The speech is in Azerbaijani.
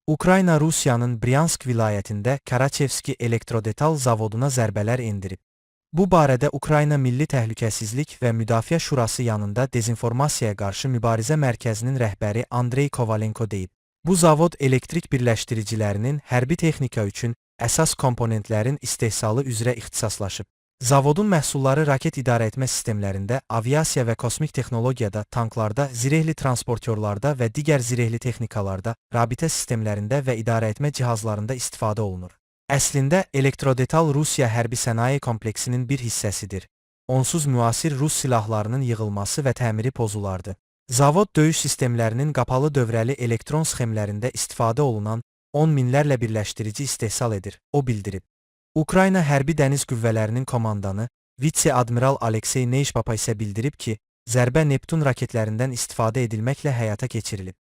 Ukrayna Rusiyanın Bryansk vilayətində Karachevski elektrodetal zavoduna zərbələr endirib. Bu barədə Ukrayna Milli Təhlükəsizlik və Müdafiə Şurası yanında Dezinformasiyaya qarşı mübarizə mərkəzinin rəhbəri Andrey Kovalenko deyib. Bu zavod elektrik birləşdiricilərinin hərbi texnika üçün əsas komponentlərin istehsalı üzrə ixtisaslaşıb. Zavodun məhsulları raket idarəetmə sistemlərində, aviasiya və kosmik texnologiyada, tanklarda, zirehli transportyorlarda və digər zirehli texnikalarda, rabitə sistemlərində və idarəetmə cihazlarında istifadə olunur. Əslində, elektrodetal Rusiya hərbi sənaye kompleksinin bir hissəsidir. Onsuz müasir Rus silahlarının yığılması və təmiri pozulardı. Zavod döyüş sistemlərinin qapalı dövrəli elektron sxemlərində istifadə olunan 10 minlərlə birləşdirici istehsal edir, o bildirib. Ukrayna Hərbi Dəniz Qüvvələrinin komandanı, vitse-admiral Aleksey Neyşpapa isə bildirib ki, zərbə Neptun raketlərindən istifadə edilməklə həyata keçirilib.